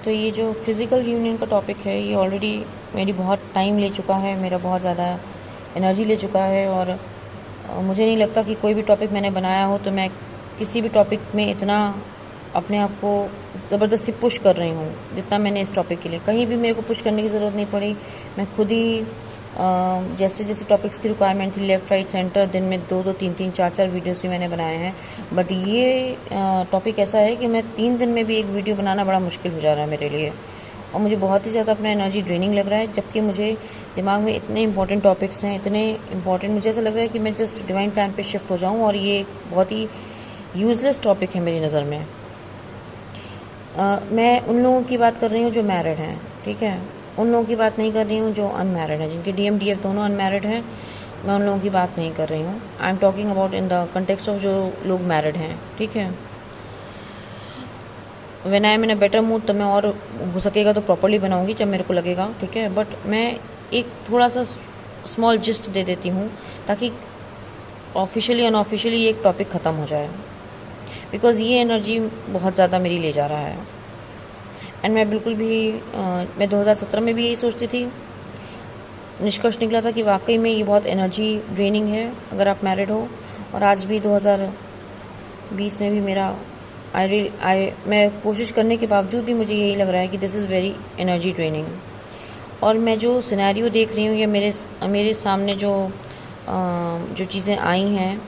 तो ये जो फिज़िकल रीयूनियन का टॉपिक है ये ऑलरेडी मेरी बहुत टाइम ले चुका है, मेरा बहुत ज़्यादा एनर्जी ले चुका है। और मुझे नहीं लगता कि कोई भी टॉपिक मैंने बनाया हो तो मैं किसी भी टॉपिक में इतना अपने आप को ज़बरदस्ती पुश कर रही हूँ जितना मैंने इस टॉपिक के लिए। कहीं भी मेरे को पुश करने की ज़रूरत नहीं पड़ी। मैं खुद ही जैसे जैसे टॉपिक्स की रिक्वायरमेंट थी, लेफ़्ट राइट सेंटर, दिन में 2-2 3-3 4-4 वीडियोस भी मैंने बनाए हैं। बट ये टॉपिक ऐसा है कि मैं 3 दिन में भी एक वीडियो बनाना बड़ा मुश्किल हो जा रहा है मेरे लिए, और मुझे बहुत ही ज़्यादा अपना एनर्जी ड्रेनिंग लग रहा है। जबकि मुझे दिमाग में इतने इंपॉर्टेंट टॉपिक्स हैं, इतने इंपॉर्टेंट, मुझे ऐसा लग रहा है कि मैं जस्ट डिवाइन प्लान पे शिफ्ट हो जाऊँ, और ये बहुत ही यूज़लेस टॉपिक है मेरी नज़र में। मैं उन लोगों की बात कर रही हूँ जो मैरिड हैं, ठीक है। उन लोगों की बात नहीं कर रही हूँ जो अनमैरिड हैं, जिनके डीएम डीएफ दोनों अनमैरिड हैं। मैं उन लोगों की बात नहीं कर रही हूँ। I am talking about in the context of जो लोग मैरिड हैं, ठीक है। When I am in a better mood तो मैं और हो सकेगा तो प्रॉपर्ली बनाऊँगी जब मेरे को लगेगा, ठीक है। बट मैं एक थोड़ा सा स्मॉल जिस्ट दे देती हूँ ताकि ऑफिशियली अनऑफिशियली एक टॉपिक ख़त्म हो जाए, बिकॉज़ ये एनर्जी बहुत ज़्यादा मेरी ले जा रहा है। एंड मैं बिल्कुल भी मैं 2017 में भी यही सोचती थी। निष्कर्ष निकला था कि वाकई में ये बहुत एनर्जी ड्रेनिंग है अगर आप मैरिड हो। और आज भी 2020 में भी मेरा मैं कोशिश करने के बावजूद भी मुझे यही लग रहा है कि this is very energy draining. और मैं जो सिनेरियो देख रही हूँ या मेरे सामने जो चीज़ें आई हैं,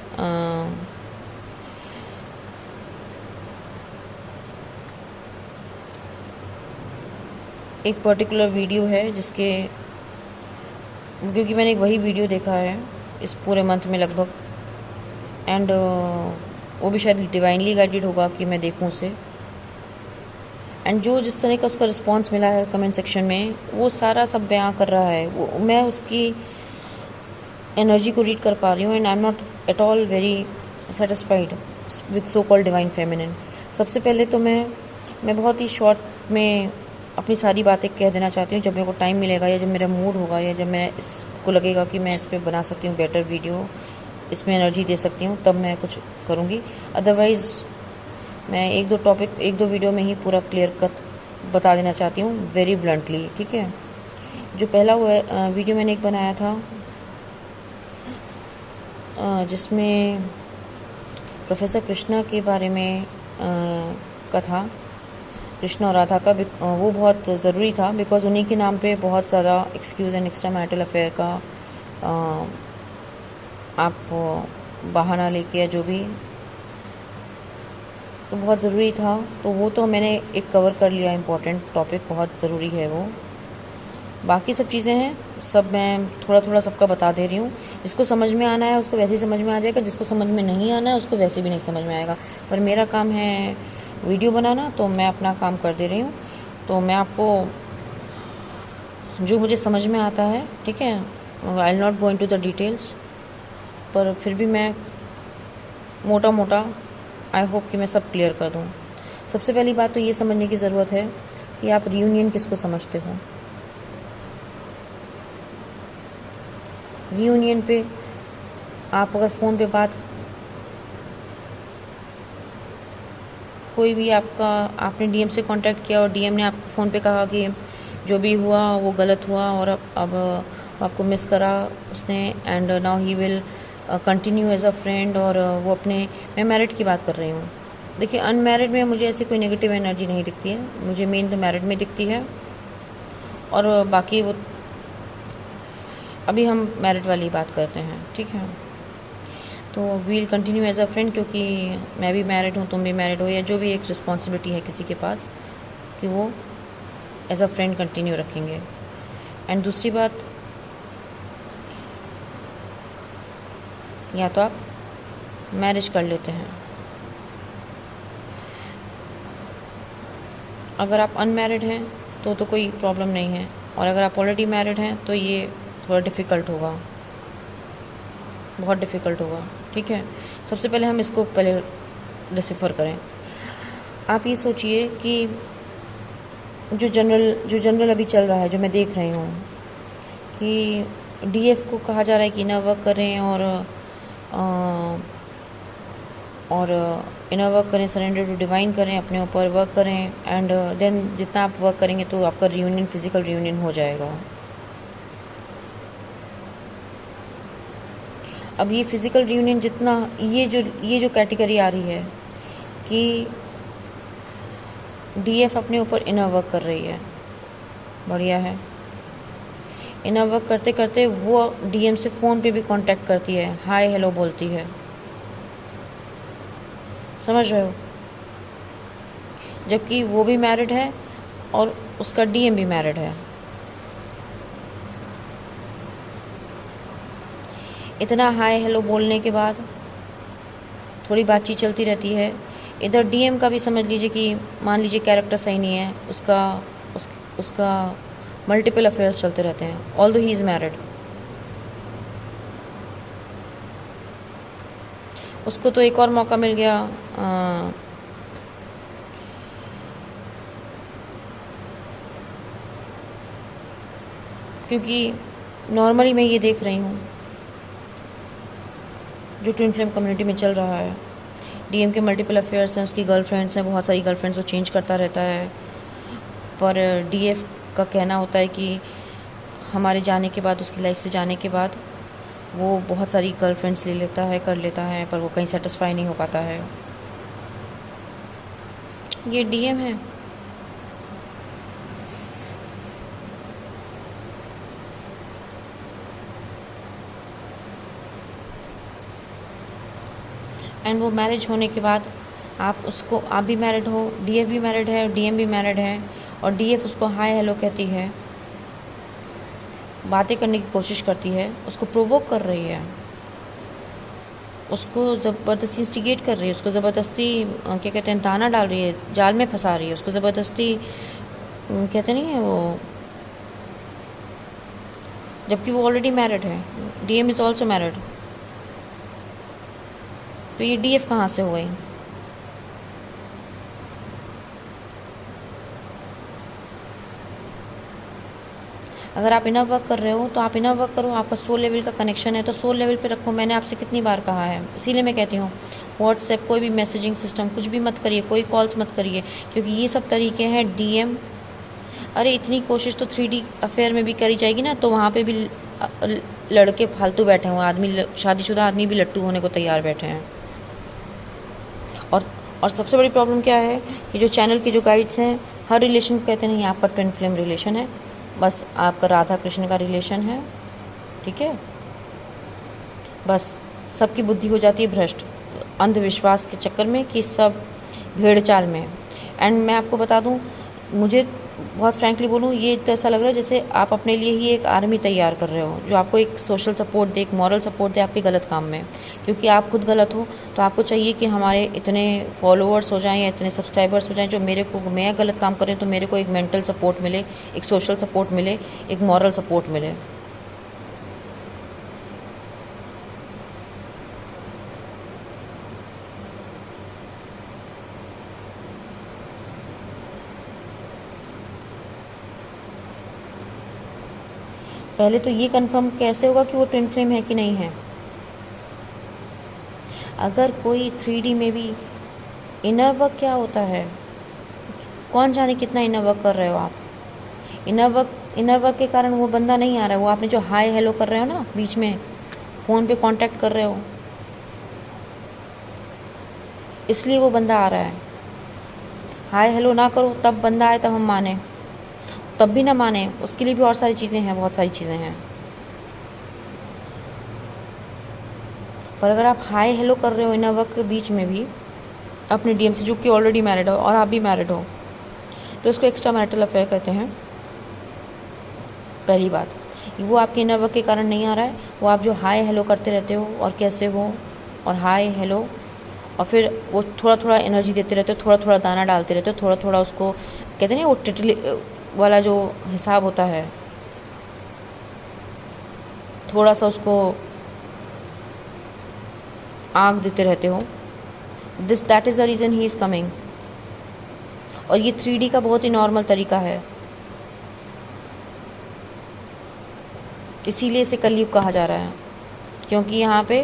एक पर्टिकुलर वीडियो है जिसके, क्योंकि मैंने एक वही वीडियो देखा है इस पूरे मंथ में लगभग, एंड वो भी शायद डिवाइनली गाइडेड होगा कि मैं देखूं उसे। एंड जो जिस तरह का उसका रिस्पांस मिला है कमेंट सेक्शन में, वो सारा सब बयां कर रहा है। वो मैं उसकी एनर्जी को रीड कर पा रही हूँ, and I am not at all very satisfied with so called divine feminine. सबसे पहले तो मैं बहुत ही शॉर्ट में अपनी सारी बातें कह देना चाहती हूँ। जब मेरे को टाइम मिलेगा या जब मेरा मूड होगा या जब मैं इसको लगेगा कि मैं इस पर बना सकती हूँ बेटर वीडियो, इसमें एनर्जी दे सकती हूँ, तब मैं कुछ करूँगी। अदरवाइज़ मैं एक दो वीडियो में ही पूरा क्लियर कट बता देना चाहती हूँ, वेरी ब्लंटली, ठीक है। जो पहला वीडियो मैंने एक बनाया था जिसमें प्रोफेसर कृष्णा के बारे में का था, कृष्णा और राधा का, वो बहुत ज़रूरी था बिकॉज़ उन्हीं के नाम पे बहुत ज़्यादा excuse and extra marital affair का आप बहाना लेके या जो भी, तो बहुत ज़रूरी था। तो वो तो मैंने एक कवर कर लिया, इम्पोर्टेंट टॉपिक, बहुत ज़रूरी है वो। बाकी सब चीज़ें हैं, सब मैं थोड़ा थोड़ा सबका बता दे रही हूँ। जिसको समझ में आना है उसको वैसे ही समझ में आ जाएगा, जिसको समझ में नहीं आना है उसको वैसे भी नहीं समझ में आएगा। पर मेरा काम है वीडियो बनाना, तो मैं अपना काम कर दे रही हूँ। तो मैं आपको जो मुझे समझ में आता है, ठीक है, I will not go into the details, पर फिर भी मैं मोटा मोटा आई होप कि मैं सब क्लियर कर दूँ। सबसे पहली बात तो ये समझने की ज़रूरत है कि आप रियूनियन किसको समझते हो। रियूनियन पे आप अगर फ़ोन पे बात, कोई भी आपने डीएम से कांटेक्ट किया और डीएम ने आपको फ़ोन पे कहा कि जो भी हुआ वो गलत हुआ और अब आपको मिस करा उसने, and now he will continue as a friend, और वो अपने, मैं मैरिड की बात कर रही हूँ। देखिए अनमैरिड में मुझे ऐसी कोई नेगेटिव एनर्जी नहीं दिखती है, मुझे मेन तो मैरिड में दिखती है। और बाकी वो अभी हम मैरिड वाली बात करते हैं, ठीक है। तो we'll continue as a friend, क्योंकि मैं भी मैरिड हूँ, तुम भी मैरिड हो, या जो भी एक रिस्पॉन्सिबिलिटी है किसी के पास कि वो एज अ फ्रेंड कंटिन्यू रखेंगे। एंड दूसरी बात, या तो आप मैरिज कर लेते हैं। अगर आप अनमैरिड हैं तो कोई प्रॉब्लम नहीं है, और अगर आप ऑलरेडी मैरिड हैं तो ये थोड़ा डिफ़िकल्ट होगा, बहुत डिफ़िकल्ट होगा, ठीक है। सबसे पहले हम इसको पहले डिसिफर करें। आप ये सोचिए कि जो जनरल अभी चल रहा है, जो मैं देख रही हूँ कि डीएफ को कहा जा रहा है कि ना वर्क करें, और और इनर वर्क करें, सरेंडर टू डिवाइन करें, अपने ऊपर वर्क करें। एंड देन जितना आप वर्क करेंगे तो आपका रियूनियन, फिजिकल रियूनियन हो जाएगा। अब ये फिजिकल रियूनियन जितना, ये जो कैटेगरी आ रही है कि डीएफ अपने ऊपर इनर वर्क कर रही है, बढ़िया है। इनर वर्क करते करते वो डीएम से फ़ोन पे भी कांटेक्ट करती है, हाय हेलो बोलती है, समझ रहे हो? जबकि वो भी मैरिड है और उसका डीएम भी मैरिड है। इतना हाय हेलो बोलने के बाद थोड़ी बातचीत चलती रहती है। इधर डीएम का भी समझ लीजिए कि मान लीजिए कैरेक्टर सही नहीं है उसका मल्टीपल अफेयर्स चलते रहते हैं, ऑल्दो ही इज़ मैरिड। उसको तो एक और मौका मिल गया, क्योंकि नॉर्मली मैं ये देख रही हूँ जो ट्विन फ्लेम कम्युनिटी में चल रहा है, डीएम के मल्टीपल अफेयर्स हैं, उसकी गर्लफ्रेंड्स हैं, बहुत सारी गर्लफ्रेंड्स वो चेंज करता रहता है। पर डीएफ का कहना होता है कि हमारे जाने के बाद, उसकी लाइफ से जाने के बाद वो बहुत सारी गर्लफ्रेंड्स ले लेता है, कर लेता है, पर वो कहीं सेटिस्फाई नहीं हो पाता है। ये डीएम है। एंड वो मैरिज होने के बाद आप भी मैरिड हो, डीएफ भी मैरिड है, डीएम भी मैरिड है, और डीएफ उसको हाय हेलो कहती है, बातें करने की कोशिश करती है, उसको प्रोवोक कर रही है, उसको ज़बरदस्ती इंस्टिगेट कर रही है, उसको ज़बरदस्ती क्या कहते हैं, दाना डाल रही है, जाल में फंसा रही है, उसको ज़बरदस्ती कहते नहीं है वो, जबकि वो ऑलरेडी मैरिड है। DM is also married. तो ये डीएफ कहाँ से हो गई? अगर आप इनर वर्क कर रहे हो तो आप इनर वर्क करो, आपका सोल लेवल का कनेक्शन है तो सोल लेवल पे रखो। मैंने आपसे कितनी बार कहा है, इसीलिए मैं कहती हूँ व्हाट्सएप, कोई भी मैसेजिंग सिस्टम कुछ भी मत करिए, कोई कॉल्स मत करिए, क्योंकि ये सब तरीके हैं डीएम। अरे इतनी कोशिश तो 3D अफेयर में भी करी जाएगी ना, तो वहाँ पे भी लड़के फालतू बैठे हुए, आदमी, शादीशुदा आदमी भी लट्टू होने को तैयार बैठे हैं। और सबसे बड़ी प्रॉब्लम क्या है कि जो चैनल के जो गाइड्स हैं, हर रिलेशन को कहते नहीं आपका ट्विन फ्लेम रिलेशन है, बस आपका राधा कृष्ण का रिलेशन है, ठीक है। बस सबकी बुद्धि हो जाती है भ्रष्ट अंधविश्वास के चक्कर में कि सब भेड़ चाल में। एंड मैं आपको बता दूं, मुझे बहुत फ्रैंकली बोलूं, ये तो ऐसा लग रहा है जैसे आप अपने लिए ही एक आर्मी तैयार कर रहे हो जो आपको एक सोशल सपोर्ट दे, एक मॉरल सपोर्ट दे आपके गलत काम में। क्योंकि आप खुद गलत हो तो आपको चाहिए कि हमारे इतने फॉलोअर्स हो जाएं या इतने सब्सक्राइबर्स हो जाएं, जो मैं गलत काम कर रही हूँ तो मेरे को एक मेंटल सपोर्ट मिले, एक सोशल सपोर्ट मिले, एक मॉरल सपोर्ट मिले। पहले तो ये कंफर्म कैसे होगा कि वो ट्विन फ्लेम है कि नहीं है? अगर कोई 3D में भी इनर वर्क क्या होता है, कौन जाने कितना इनर वर्क कर रहे हो आप। इनर वर्क के कारण वो बंदा नहीं आ रहा है, वो आपने जो हाय हेलो कर रहे हो ना, बीच में फ़ोन पे कांटेक्ट कर रहे हो, इसलिए वो बंदा आ रहा है। हाय हेलो ना करो, तब बंदा आए तब हम माने, तब भी ना माने, उसके लिए भी और सारी चीज़ें हैं, बहुत सारी चीज़ें हैं। पर अगर आप हाय हेलो कर रहे हो इनर वर्क के बीच में भी अपने डीएम से, जो कि ऑलरेडी मैरिड हो और आप भी मैरिड हो, तो इसको एक्स्ट्रा मैरिटल अफेयर कहते हैं। पहली बात, वो आपके इनर वर्क के कारण नहीं आ रहा है, वो आप जो हाय हेलो करते रहते हो और कैसे हो और हाय हेलो, और फिर वो थोड़ा थोड़ा एनर्जी देते रहते हो, थोड़ा थोड़ा दाना डालते रहते हो, थोड़ा थोड़ा उसको कहते हैं वो टिटली वाला जो हिसाब होता है, थोड़ा सा उसको आँख देते रहते हो। That is the reason he is coming. और ये 3D का बहुत ही नॉर्मल तरीका है, इसीलिए इसे कलयुग कहा जा रहा है, क्योंकि यहाँ पे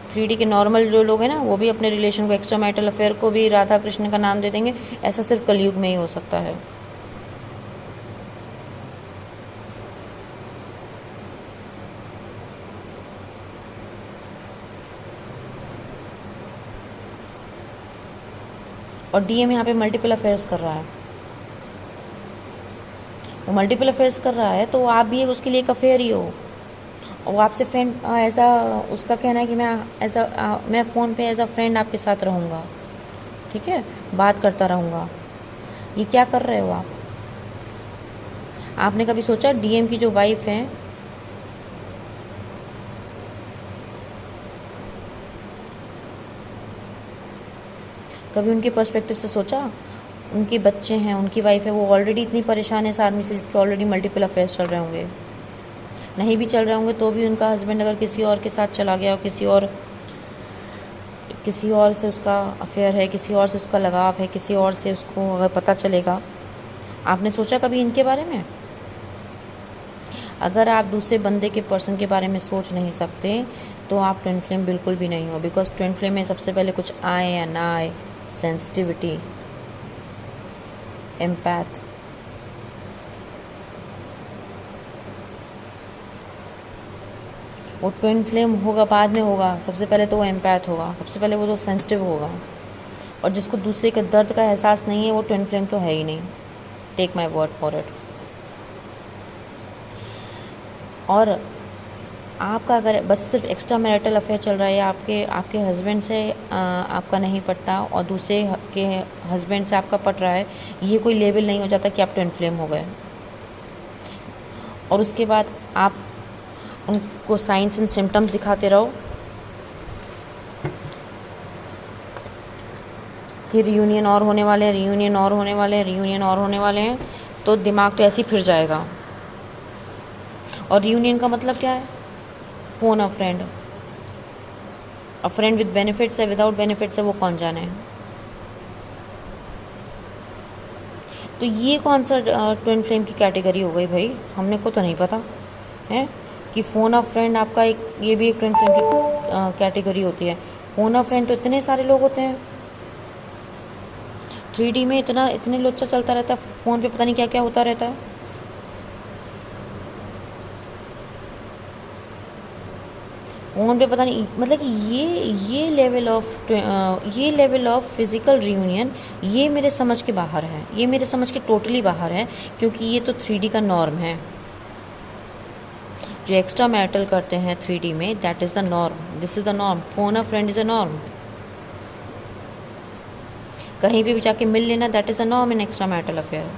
3D के नॉर्मल जो लोग हैं ना, वो भी अपने रिलेशन को, एक्स्ट्रा मैरिटल अफेयर को भी राधा कृष्ण का नाम दे देंगे। ऐसा सिर्फ कलयुग में ही हो सकता है। और डीएम यहाँ पे मल्टीपल अफेयर्स कर रहा है। वो मल्टीपल अफेयर्स कर रहा है तो आप भी उसके लिए एक अफेयर ही हो। और वो आपसे फ्रेंड ऐसा, उसका कहना है कि मैं फ़ोन पे एज अ फ्रेंड आपके साथ रहूँगा, ठीक है, बात करता रहूँगा। ये क्या कर रहे हो आप? आपने कभी सोचा डीएम की जो वाइफ है, कभी उनके पर्सपेक्टिव से सोचा? उनके बच्चे हैं, उनकी वाइफ है, वो ऑलरेडी इतनी परेशान है इस आदमी से जिसके ऑलरेडी मल्टीपल अफेयर्स चल रहे होंगे। नहीं भी चल रहे होंगे तो भी उनका हस्बैंड अगर किसी और के साथ चला गया, और किसी और से उसका अफेयर है, किसी और से उसका लगाव है, किसी और से उसको अगर पता चलेगा, आपने सोचा कभी इनके बारे में? अगर आप दूसरे बंदे के पर्सन के बारे में सोच नहीं सकते तो आप ट्विन फ्लेम बिल्कुल भी नहीं हो। बिकॉज ट्विन फ्लेम में सबसे पहले कुछ आए या ना आए, सेंसिटिविटी, एम्पैथ, वो ट्विन फ्लेम होगा बाद में होगा। सबसे पहले तो वो एम्पैथ होगा, सबसे पहले वो तो सेंसिटिव होगा। और जिसको दूसरे के दर्द का एहसास नहीं है वो ट्विन फ्लेम तो है ही नहीं। Take my word for it. और आपका अगर बस सिर्फ एक्स्ट्रा मैरिटल अफेयर चल रहा है, या आपके हस्बैंड से आपका नहीं पटता और दूसरे के हस्बैंड से आपका पट रहा है, ये कोई लेवल नहीं हो जाता कि आप ट्विन फ्लेम हो गए। और उसके बाद आप उनको साइंस एंड सिम्टम्स दिखाते रहो कि रियूनियन और होने वाले हैं, रियूनियन और होने वाले हैं, रियूनियन और होने वाले हैं, तो दिमाग तो ऐसे ही फिर जाएगा। और रियूनियन का मतलब क्या है? Phone a friend. A friend with benefits है, विदाउट बेनिफिट्स है, वो कौन जाने। तो ये कौन सा ट्विन फ्लेम की कैटेगरी हो गई भाई? हमने को तो नहीं पता है कि फ़ोन अ फ्रेंड आपका ये भी एक ट्विन फ्लेम की कैटेगरी होती है। फ़ोन अ फ्रेंड तो इतने सारे लोग होते हैं। 3D में इतने लोचा चलता रहता है, फ़ोन पे पता नहीं क्या क्या होता रहता है। फ़ोन पे पता नहीं, मतलब कि ये लेवल ऑफ फिज़िकल रियूनियन ये मेरे समझ के बाहर है, ये मेरे समझ के टोटली बाहर है, क्योंकि ये तो 3D का नॉर्म है। जो एक्स्ट्रा मैरिटल करते हैं 3D में, that is the norm, this is the norm. Phone a friend is a norm. कहीं भी जाके मिल लेना, that is a norm in extra marital affair.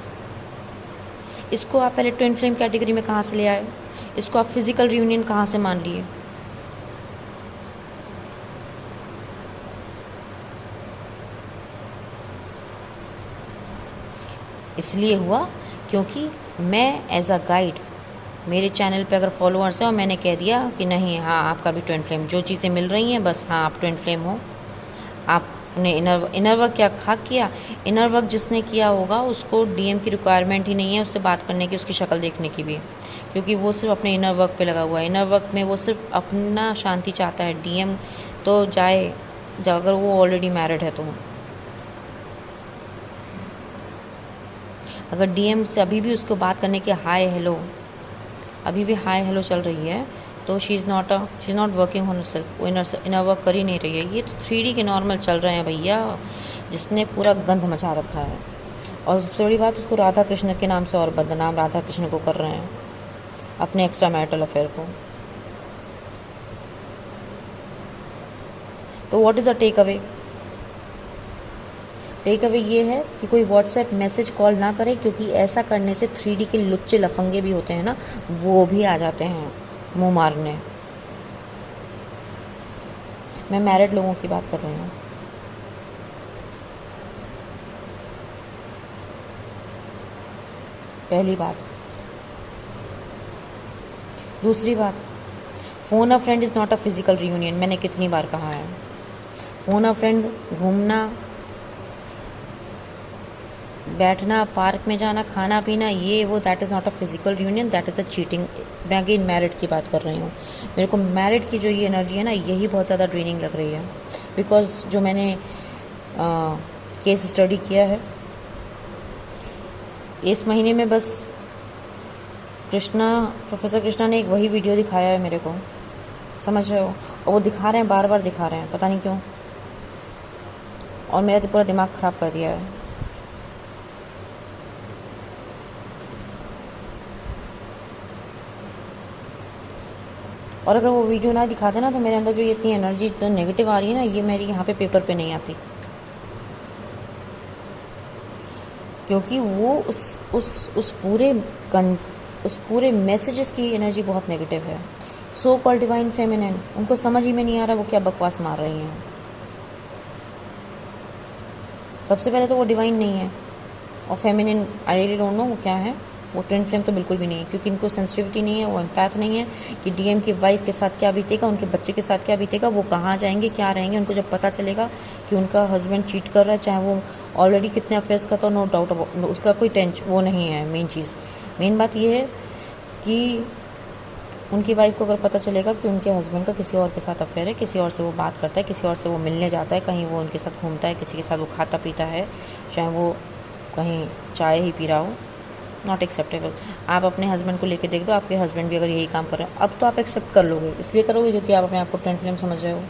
इसको आप पहले ट्विन फ्लेम कैटेगरी में कहाँ से ले आए? इसको आप फिज़िकल रियूनियन कहाँ से मान लिए? इसलिए हुआ क्योंकि मैं एज अ गाइड, मेरे चैनल पे अगर फॉलोअर्स हैं और मैंने कह दिया कि नहीं, हाँ आपका भी ट्विन फ्लेम, जो चीज़ें मिल रही हैं बस, हाँ आप ट्विन फ्लेम हो। आपने इनर वर्क क्या किया? इनर वर्क जिसने किया होगा उसको डीएम की रिक्वायरमेंट ही नहीं है उससे बात करने की, उसकी शक्ल देखने की भी, क्योंकि वो सिर्फ अपने इनर वर्क पे लगा हुआ है। इनर वर्क में वो सिर्फ अपना शांति चाहता है। डीएम तो जाए अगर वो ऑलरेडी मैरिड है तो। अगर डीएम से अभी भी उसको बात करने की हाय हेलो, अभी भी हाय हेलो चल रही है, तो she is not working on self, वो इनर वर्क कर ही नहीं रही है। ये तो 3D के नॉर्मल चल रहे हैं भैया, जिसने पूरा गंध मचा रखा है। और सबसे बड़ी बात, उसको राधा कृष्ण के नाम से और बदनाम राधा कृष्ण को कर रहे हैं, अपने एक्स्ट्रा मैरिटल अफेयर को। तो what is the takeaway? Takeaway ये है कि कोई व्हाट्सएप मैसेज कॉल ना करे, क्योंकि ऐसा करने से 3D के लुच्चे लफंगे भी होते हैं ना, वो भी आ जाते हैं मुंह मारने। मैं मैरिड लोगों की बात कर रही हूँ। पहली बात। दूसरी बात, phone a friend is not a physical reunion. मैंने कितनी बार कहा है, फ़ोन अ फ्रेंड घूमना, बैठना, पार्क में जाना, खाना पीना, ये वो, that is not a physical reunion, that is a cheating. मैं अगेन मैरिड की बात कर रही हूँ। मेरे को मैरिड की जो ये एनर्जी है ना, यही बहुत ज़्यादा ड्रेनिंग लग रही है। बिकॉज जो मैंने केस स्टडी किया है इस महीने में, बस प्रोफेसर कृष्णा ने एक वही वीडियो दिखाया है मेरे को, समझ रहे हो? और वो दिखा रहे हैं, बार बार दिखा रहे हैं, पता नहीं क्यों, और मेरा तो पूरा दिमाग ख़राब कर दिया है। और अगर वो वीडियो ना दिखाते ना, तो मेरे अंदर जो ये इतनी एनर्जी जो नेगेटिव आ रही है ना, ये मेरी यहाँ पे पेपर पे नहीं आती, क्योंकि वो उस पूरे मैसेजेस की एनर्जी बहुत नेगेटिव है। सो कॉल्ड डिवाइन फेमिनिन, उनको समझ ही में नहीं आ रहा वो क्या बकवास मार रही हैं। सबसे पहले तो वो डिवाइन नहीं है, और feminine I really don't know वो क्या है। वो ट्विन फ्लेम तो बिल्कुल भी नहीं है, क्योंकि इनको सेंसिटिविटी नहीं है, वो एम्पैथ नहीं है कि डीएम की वाइफ के साथ क्या बीतेगा, उनके बच्चे के साथ क्या बीतेगा, वो कहाँ जाएंगे, क्या रहेंगे। उनको जब पता चलेगा कि उनका हस्बैंड चीट कर रहा है, चाहे वो ऑलरेडी कितने अफेयर्स का, तो नो डाउट उसका कोई टेंशन वो नहीं है। मेन बात ये है कि उनकी वाइफ को अगर पता चलेगा कि उनके हस्बैंड का किसी और के साथ अफेयर है, किसी और से वो बात करता है, किसी और से वो मिलने जाता है, कहीं वो उनके साथ घूमता है, किसी के साथ वो खाता पीता है, चाहे वो कहीं चाय ही पी रहा हो, नॉट एक्सेप्टेबल। आप अपने हस्बैंड को लेके देख दो, आपके हस्बैंड भी अगर यही काम कर रहे हैं, अब तो आप एक्सेप्ट कर लोगे, इसलिए करोगे क्योंकि आप अपने आप को ट्विन फ्लेम समझ रहे हो।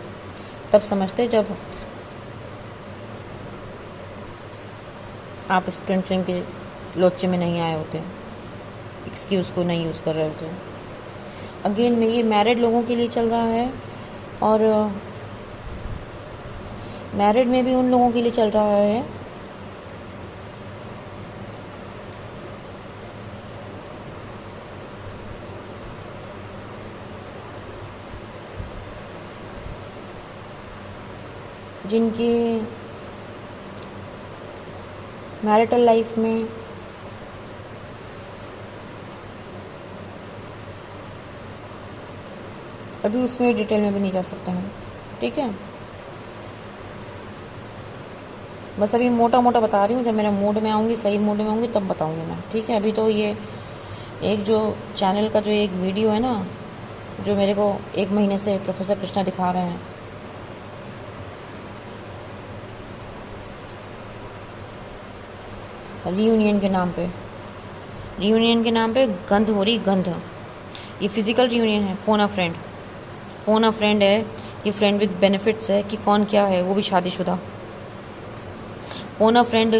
तब समझते जब आप इस ट्विन फ्लेम के लोचे में नहीं आए होते, एक्सक्यूज़ को नहीं यूज़ कर रहे होते। अगेन में ये मैरिड लोगों के लिए चल रहा है, और मैरिड में भी उन लोगों के लिए चल रहा है जिनके मैरिटल लाइफ में अभी उसमें डिटेल में भी नहीं जा सकते हम, ठीक है? बस अभी मोटा मोटा बता रही हूँ, जब मेरे मूड में आऊँगी, सही मूड में आऊँगी, तब बताऊँगी मैं, ठीक है? अभी तो ये एक जो चैनल का जो एक वीडियो है ना, जो मेरे को 1 महीने से प्रोफेसर कृष्णा दिखा रहे हैं, रियूनियन के नाम पे गंध हो रही, गंध। ये फिज़िकल रियूनियन है, फ़ोन अ फ्रेंड है, ये फ्रेंड विद बेनिफिट्स है कि कौन क्या है, वो भी शादीशुदा। Phone a friend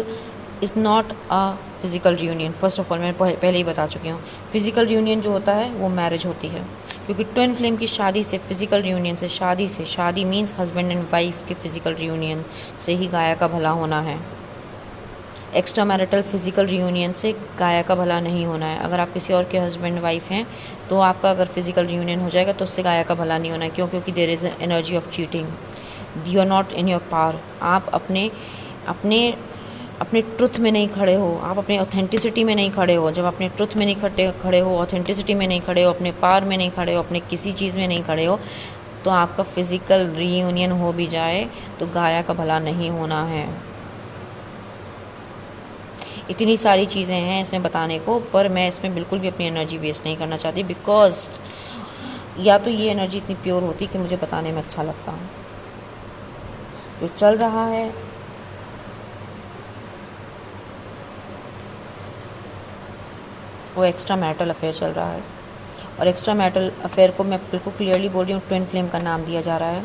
is not a physical reunion. First of all मैं पहले ही बता चुकी हूँ, फिज़िकल रियूनियन जो होता है वो मैरिज होती है, क्योंकि ट्विन फ्लेम की शादी से, फिज़िकल रियूनियन से, शादी मीन्स हस्बैंड एंड वाइफ के फिज़िकल रियूनियन से ही गाया का भला होना है। एक्स्ट्रा मैरिटल फिज़िकल रियूनियन से गाया का भला नहीं होना है। अगर आप किसी और के हस्बैंड वाइफ हैं, तो आपका अगर फिज़िकल रियूनियन हो जाएगा तो उससे गाया का भला नहीं होना है। क्यों? क्योंकि there is energy of cheating, you are not in your power. आप अपने अपने अपने ट्रुथ में नहीं खड़े हो, आप अपने ऑथेंटिसिटी में नहीं खड़े हो। जब अपने ट्रुथ में नहीं खड़े हो, ऑथेंटिसिटी में नहीं खड़े हो, अपने पावर में नहीं खड़े हो, अपने किसी चीज़ में नहीं खड़े हो, तो आपका फिज़िकल रियूनियन हो भी जाए तो गाया का भला नहीं होना है। इतनी सारी चीज़ें हैं इसमें बताने को, पर मैं इसमें बिल्कुल भी अपनी एनर्जी वेस्ट नहीं करना चाहती, बिकॉज़ या तो ये एनर्जी इतनी प्योर होती कि मुझे बताने में अच्छा लगता। जो चल रहा है वो एक्स्ट्रा मैरिटल अफेयर चल रहा है, और एक्स्ट्रा मैरिटल अफेयर को मैं बिल्कुल क्लियरली बोल रही हूँ, ट्विन फ्लेम का नाम दिया जा रहा है,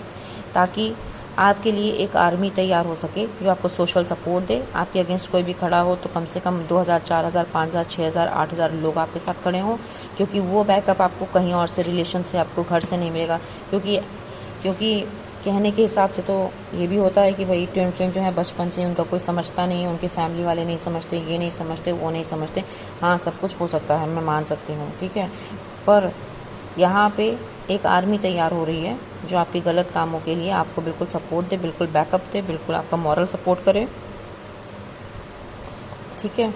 ताकि आपके लिए एक आर्मी तैयार हो सके जो आपको सोशल सपोर्ट दे। आपके अगेंस्ट कोई भी खड़ा हो तो कम से कम 2000, 4000, 5000, 6000, 8000 लोग आपके साथ खड़े हों, क्योंकि वो बैकअप आपको कहीं और से, रिलेशन से, आपको घर से नहीं मिलेगा। क्योंकि कहने के हिसाब से तो ये भी होता है कि भाई ट्विन फ्लेम जो है बचपन से उनका कोई समझता नहीं है, उनके फैमिली वाले नहीं समझते, ये नहीं समझते, वो नहीं समझते। हाँ, सब कुछ हो सकता है, मैं मान सकती हूँ, ठीक है, पर यहाँ पे एक आर्मी तैयार हो रही है जो आपके गलत कामों के लिए आपको बिल्कुल सपोर्ट दे, बिल्कुल बैकअप दे, बिल्कुल आपका मॉरल सपोर्ट करे, ठीक है।